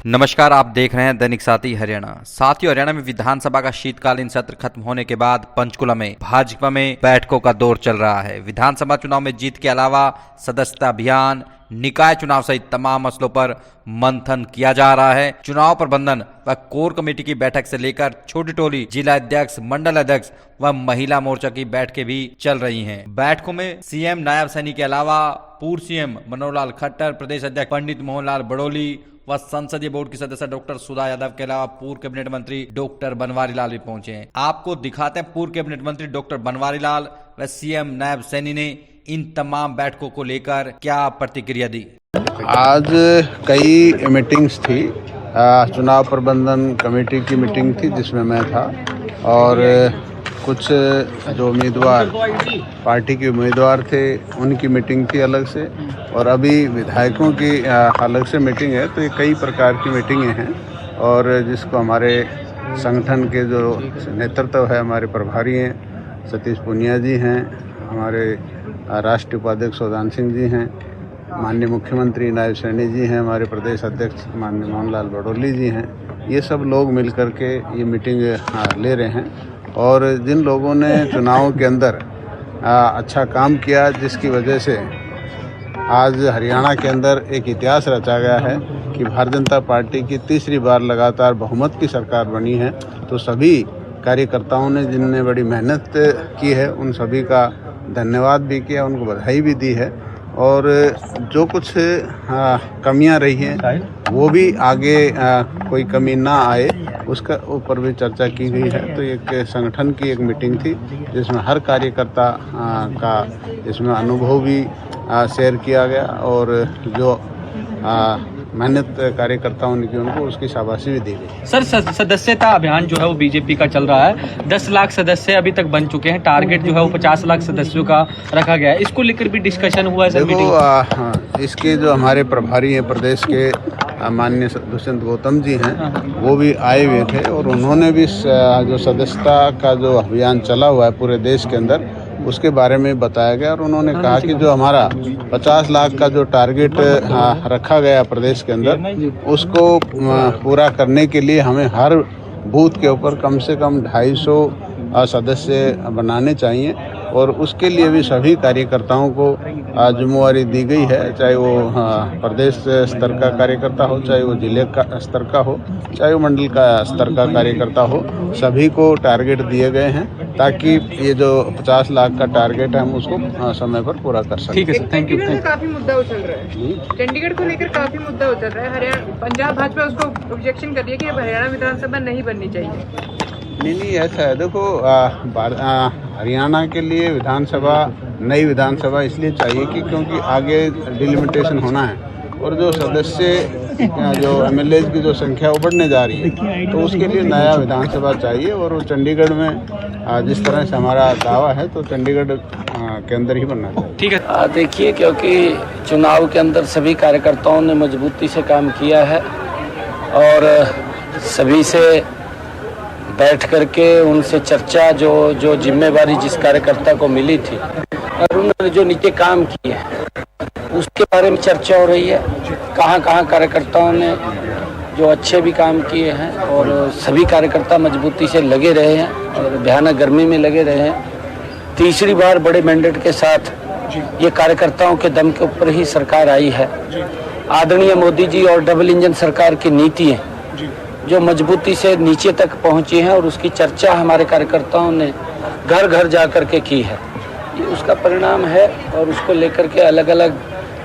नमस्कार, आप देख रहे हैं दैनिक साथी हरियाणा। साथियों, हरियाणा में विधानसभा का शीतकालीन सत्र खत्म होने के बाद पंचकुला में भाजपा में बैठकों का दौर चल रहा है। विधानसभा चुनाव में जीत के अलावा सदस्यता अभियान, निकाय चुनाव सहित तमाम मसलों पर मंथन किया जा रहा है। चुनाव प्रबंधन व कोर कमेटी की बैठक से लेकर छोटी टोली, जिला अध्यक्ष, मंडल अध्यक्ष व महिला मोर्चा की बैठकें भी चल रही हैं। बैठकों में सीएम नायब सैनी के अलावा पूर्व सीएम मनोहर लाल खट्टर, प्रदेश अध्यक्ष पंडित मोहनलाल बड़ोली व संसदीय बोर्ड की सदस्य डॉक्टर सुधा यादव के अलावा पूर्व कैबिनेट मंत्री डॉक्टर बनवारी लाल भी पहुंचे हैं। आपको दिखाते हैं पूर्व कैबिनेट मंत्री डॉक्टर बनवारी लाल व सीएम नायब सैनी ने इन तमाम बैठकों को लेकर क्या प्रतिक्रिया दी। आज कई मीटिंग्स थी। चुनाव प्रबंधन कमेटी की मीटिंग थी जिसमें मैं था, और कुछ जो उम्मीदवार, पार्टी के उम्मीदवार थे, उनकी मीटिंग थी अलग से, और अभी विधायकों की अलग से मीटिंग है। तो ये कई प्रकार की मीटिंगें हैं, और जिसको हमारे संगठन के जो नेतृत्व है, हमारे प्रभारी हैं सतीश पुनिया जी हैं, हमारे राष्ट्रीय उपाध्यक्ष सौदान सिंह जी हैं, माननीय मुख्यमंत्री नायब सैनी जी हैं, हमारे प्रदेश अध्यक्ष माननीय मोहनलाल बड़ोली जी हैं। ये सब लोग मिल कर के ये मीटिंग ले रहे हैं। और जिन लोगों ने चुनाव के अंदर अच्छा काम किया, जिसकी वजह से आज हरियाणा के अंदर एक इतिहास रचा गया है कि भारतीय जनता पार्टी की तीसरी बार लगातार बहुमत की सरकार बनी है, तो सभी कार्यकर्ताओं ने जिनने बड़ी मेहनत की है उन सभी का धन्यवाद भी किया, उनको बधाई भी दी है। और जो कुछ कमियां रही हैं वो भी आगे कोई कमी ना आए उसका ऊपर भी चर्चा की गई है। तो एक संगठन की एक मीटिंग थी जिसमें हर कार्यकर्ता का इसमें अनुभव भी शेयर किया गया, और जो मेहनत कार्यकर्ताओं ने की उनको उसकी शाबाशी भी दी गई। सर, सदस्यता अभियान जो है वो बीजेपी का चल रहा है। 10 लाख सदस्य अभी तक बन चुके हैं। टारगेट जो है वो 50 लाख सदस्यों का रखा गया है। इसको लेकर भी डिस्कशन हुआ है सर मीटिंग। इसके जो हमारे प्रभारी हैं प्रदेश के माननीय दुष्यंत गौतम जी हैं, वो भी आए हुए थे, और उन्होंने भी जो सदस्यता का जो अभियान चला हुआ है पूरे देश के अंदर उसके बारे में बताया गया। और उन्होंने कहा कि जो हमारा 50 लाख का जो टारगेट रखा गया प्रदेश के अंदर, उसको पूरा करने के लिए हमें हर बूथ के ऊपर कम से कम 250 सदस्य बनाने चाहिए, और उसके लिए भी सभी कार्यकर्ताओं को जिम्मेवारी दी गई है, चाहे वो प्रदेश स्तर का कार्यकर्ता हो, चाहे वो जिले का स्तर का हो, चाहे वो मंडल का स्तर का कार्यकर्ता हो, सभी को टारगेट दिए गए हैं ताकि ये जो 50 लाख का टारगेट है हम उसको समय पर पूरा कर सकें। ठीक है सर, थैंक यू। काफी मुद्दा उछल रहा है, चंडीगढ़ को लेकर काफी मुद्दा उछल रहा है। हरियाणा, पंजाब भाजपा उसको ऑब्जेक्शन कर रही है कि अब हरियाणा विधानसभा नहीं बननी चाहिए। नहीं, ऐसा है। देखो, हरियाणा के लिए विधानसभा, नई विधानसभा इसलिए चाहिए कि क्योंकि आगे डिलिमिटेशन होना है, और जो सदस्य जो एमएलए की जो संख्या वो बढ़ने जा रही है, तो उसके लिए नया विधानसभा चाहिए। और वो चंडीगढ़ में जिस तरह से हमारा दावा है, तो चंडीगढ़ के अंदर ही बनना चाहिए। ठीक है। देखिए, क्योंकि चुनाव के अंदर सभी कार्यकर्ताओं ने मजबूती से काम किया है, और सभी से बैठ करके उनसे चर्चा, जो जिम्मेवारी जिस कार्यकर्ता को मिली थी और उन्होंने जो नीचे काम किए उसके बारे में चर्चा हो रही है। कहाँ कार्यकर्ताओं ने जो अच्छे भी काम किए हैं, और सभी कार्यकर्ता मजबूती से लगे रहे हैं और भयानक गर्मी में लगे रहे हैं। तीसरी बार बड़े मैंडेट के साथ ये कार्यकर्ताओं के दम के ऊपर ही सरकार आई है। आदरणीय मोदी जी और डबल इंजन सरकार की नीतियाँ जो मजबूती से नीचे तक पहुंची हैं, और उसकी चर्चा हमारे कार्यकर्ताओं ने घर घर जा कर के की है, ये उसका परिणाम है। और उसको लेकर के अलग अलग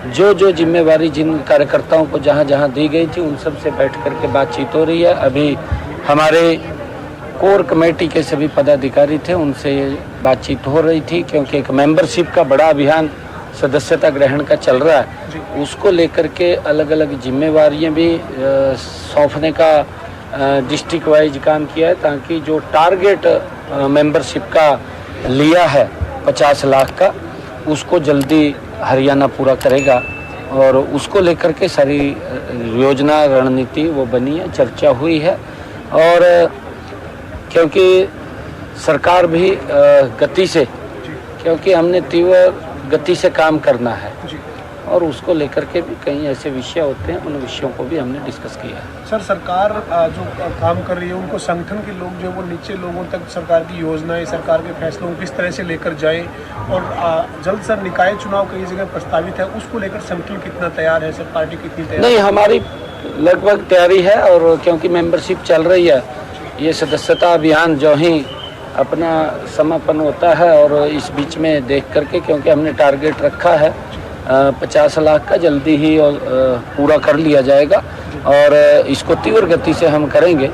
जो जिम्मेवारी जिन कार्यकर्ताओं को जहां जहां दी गई थी उन सब से बैठ कर के बातचीत हो रही है। अभी हमारे कोर कमेटी के सभी पदाधिकारी थे, उनसे बातचीत हो रही थी, क्योंकि एक मेंबरशिप का बड़ा अभियान सदस्यता ग्रहण का चल रहा है। उसको लेकर के अलग अलग जिम्मेवारियाँ भी सौंपने का डिस्ट्रिक्ट वाइज काम किया है, ताकि जो टारगेट मेंबरशिप का लिया है 50 लाख का, उसको जल्दी हरियाणा पूरा करेगा। और उसको लेकर के सारी योजना, रणनीति वो बनी है, चर्चा हुई है। और क्योंकि सरकार भी गति से, क्योंकि हमने तीव्र गति से काम करना है, और उसको लेकर के भी कई ऐसे विषय होते हैं, उन विषयों को भी हमने डिस्कस किया है। सर, सरकार जो काम कर रही है उनको संगठन के लोग जो वो नीचे लोगों तक सरकार की योजनाएं, सरकार के फैसलों को किस तरह से लेकर जाएं, और जल्द सर निकाय चुनाव कई जगह प्रस्तावित है, उसको लेकर संगठन कितना तैयार है सर, पार्टी कितनी तैयार है? नहीं, हमारी लगभग तैयारी है, और क्योंकि मेंबरशिप चल रही है, ये सदस्यता अभियान जो ही अपना समापन होता है, और इस बीच में देख करके, क्योंकि हमने टारगेट रखा है 50 लाख का, जल्दी ही पूरा कर लिया जाएगा, और इसको तीव्र गति से हम करेंगे,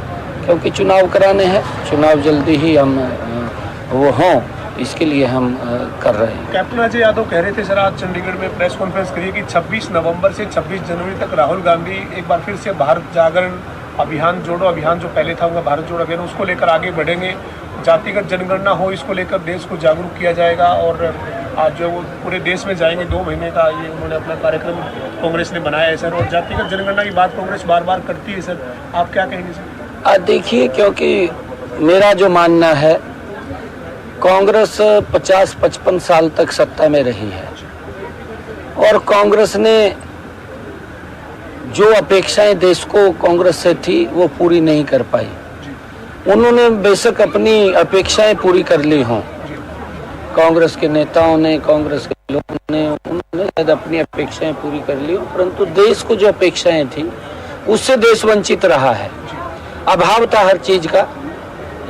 क्योंकि चुनाव कराने हैं, चुनाव जल्दी ही हम वो हों, इसके लिए हम कर रहे हैं। कैप्टन अजय यादव कह रहे थे सर आज चंडीगढ़ में प्रेस कॉन्फ्रेंस करिए कि 26 नवंबर से 26 जनवरी तक राहुल गांधी एक बार फिर से भारत जागरण अभियान, जोड़ो अभियान जो पहले था उनका भारत जोड़ो अभियान, उसको लेकर आगे बढ़ेंगे, जातिगत जनगणना हो, इसको लेकर देश को जागरूक किया जाएगा, और आज जो वो पूरे देश में जाएंगे 2 महीने का ये उन्होंने अपना कार्यक्रम कांग्रेस ने बनाया है सर, और जातिगत जनगणना की बात कांग्रेस बार बार करती है सर, आप क्या कहेंगे सर? देखिए, क्योंकि मेरा जो मानना है, कांग्रेस 50-55 साल तक सत्ता में रही है, और कांग्रेस ने जो अपेक्षाएं देश को कांग्रेस से थी वो पूरी नहीं कर पाई। उन्होंने बेशक अपनी अपेक्षाएं पूरी कर ली हों, कांग्रेस के नेताओं ने, कांग्रेस के लोगों ने, उन्होंने शायद अपनी अपेक्षाएं पूरी कर ली हों, परंतु देश को जो अपेक्षाएं थी उससे देश वंचित रहा है, अभाव था हर चीज का।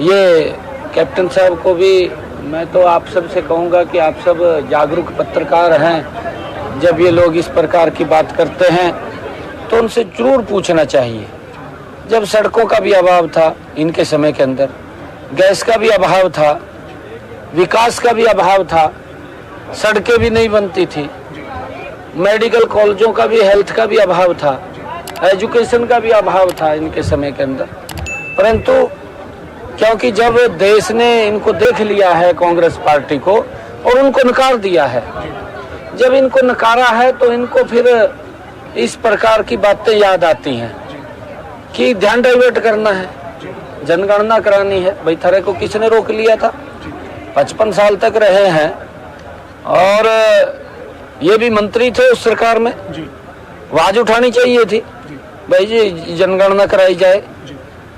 ये कैप्टन साहब को भी मैं तो आप सब से कहूँगा कि आप सब जागरूक पत्रकार हैं, जब ये लोग इस प्रकार की बात करते हैं तो उनसे जरूर पूछना चाहिए। जब सड़कों का भी अभाव था इनके समय के अंदर, गैस का भी अभाव था, विकास का भी अभाव था, सड़कें भी नहीं बनती थी, मेडिकल कॉलेजों का भी, हेल्थ का भी अभाव था, एजुकेशन का भी अभाव था इनके समय के अंदर। परंतु क्योंकि जब देश ने इनको देख लिया है, कांग्रेस पार्टी को, और उनको नकार दिया है, जब इनको नकारा है तो इनको फिर इस प्रकार की बातें याद आती हैं कि ध्यान डाइवर्ट करना है, जनगणना करानी है। भाई थारे को किसने रोक लिया था? 55 साल तक रहे हैं, और ये भी मंत्री थे उस सरकार में, आवाज उठानी चाहिए थी भाई जी जनगणना कराई जाए।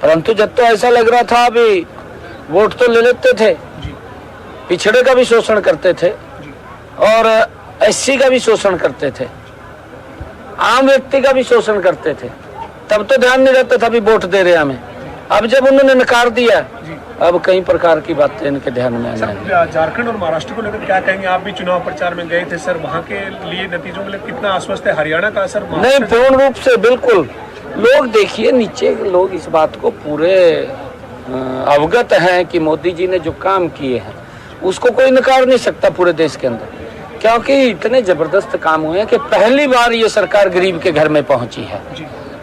परंतु जब तो ऐसा लग रहा था अभी वोट तो ले लेते थे, पिछड़े का भी शोषण करते थे, और एससी का भी शोषण करते थे, आम व्यक्ति का भी शोषण करते थे, तब तो ध्यान नहीं रहता था भी वोट दे रहे हमें। अब जब उन्होंने नकार दिया, अब कई प्रकार की बातें इनके ध्यान में आने लगी। झारखंड और महाराष्ट्र को लेकर क्या कहेंगे? आप भी चुनाव प्रचार में गए थे सर, वहाँ के लिए नतीजों के लिए कितना आश्वस्त है? हरियाणा का असर? नहीं, पूर्ण रूप से बिल्कुल। लोग देखिए, नीचे लोग इस बात को पूरे अवगत हैं कि मोदी जी ने जो काम किए हैं उसको कोई नकार नहीं सकता पूरे देश के अंदर, क्योंकि इतने जबरदस्त काम हुए हैं कि पहली बार ये सरकार गरीब के घर में पहुंची है।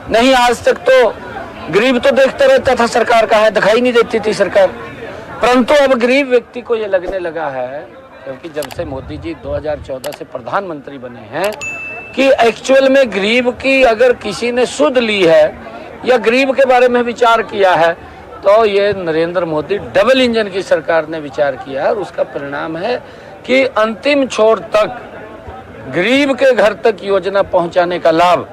नहीं, आज तक तो गरीब तो देखता रहता था सरकार कहाँ है, दिखाई नहीं देती थी सरकार, परंतु अब गरीब व्यक्ति को ये लगने लगा है, क्योंकि जब से मोदी जी 2014 से प्रधानमंत्री बने हैं, कि एक्चुअल में गरीब की अगर किसी ने सुध ली है या गरीब के बारे में विचार किया है तो ये नरेंद्र मोदी डबल इंजन की सरकार ने विचार किया है, और उसका परिणाम है कि अंतिम छोर तक गरीब के घर तक योजना पहुंचाने का लाभ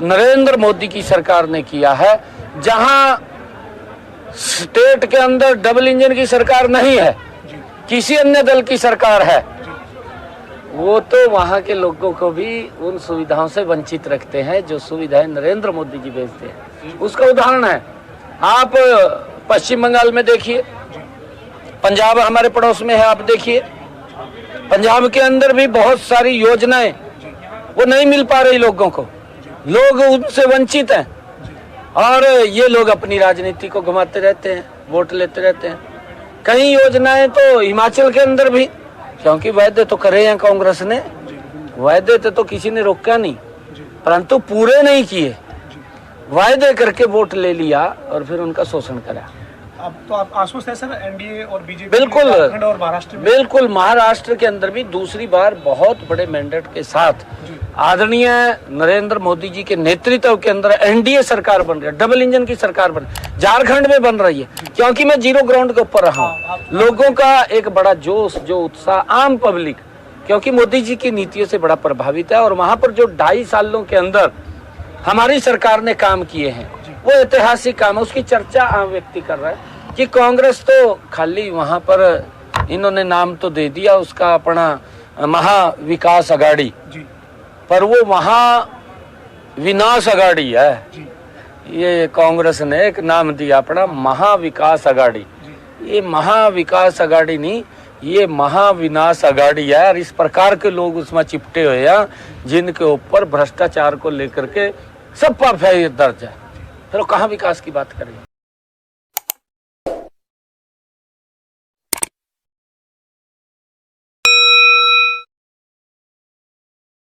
नरेंद्र मोदी की सरकार ने किया है। जहां स्टेट के अंदर डबल इंजन की सरकार नहीं है, किसी अन्य दल की सरकार है, वो तो वहां के लोगों को भी उन सुविधाओं से वंचित रखते हैं जो सुविधाएं नरेंद्र मोदी जी भेजते हैं। उसका उदाहरण है, आप पश्चिम बंगाल में देखिए, पंजाब हमारे पड़ोस में है, आप देखिए पंजाब के अंदर भी बहुत सारी योजनाएं वो नहीं मिल पा रही लोगों को, लोग उनसे वंचित हैं, और ये लोग अपनी राजनीति को घुमाते रहते हैं, वोट लेते रहते हैं। कई योजनाएं तो हिमाचल के अंदर भी, क्योंकि वायदे तो करे हैं कांग्रेस ने, वायदे तो किसी ने रोका नहीं, परंतु पूरे नहीं किए, वायदे करके वोट ले लिया और फिर उनका शोषण करा। अब तो आप आश्वस्त है सर एनडीए और बीजेपी? बिल्कुल, झारखंड और महाराष्ट्र में? बिल्कुल, महाराष्ट्र के अंदर भी दूसरी बार बहुत बड़े मैंडेट के साथ आदरणीय नरेंद्र मोदी जी के नेतृत्व के अंदर एनडीए सरकार बन रही है, डबल इंजन की सरकार बन रही है, झारखंड में बन रही है। क्योंकि मैं जीरो ग्राउंड के ऊपर रहा हूँ, लोगों का एक बड़ा जोश, जो उत्साह, आम पब्लिक क्योंकि मोदी जी की नीतियों से बड़ा प्रभावित है। और वहां पर जो 2.5 सालों के अंदर हमारी सरकार ने काम किए हैं वो ऐतिहासिक काम है, उसकी चर्चा आम व्यक्ति कर रहा है। कि कांग्रेस तो खाली वहां पर इन्होंने नाम तो दे दिया उसका अपना महाविकास अघाड़ी, पर वो महाविनाश अघाड़ी है। ये कांग्रेस ने एक नाम दिया अपना महाविकास अघाड़ी। ये महाविकास अघाड़ी नहीं, ये महाविनाश अघाड़ी है। और इस प्रकार के लोग उसमें चिपटे हुए हैं जिनके ऊपर भ्रष्टाचार को लेकर के सब पर दर्ज है। फिर कहाँ विकास की बात करें।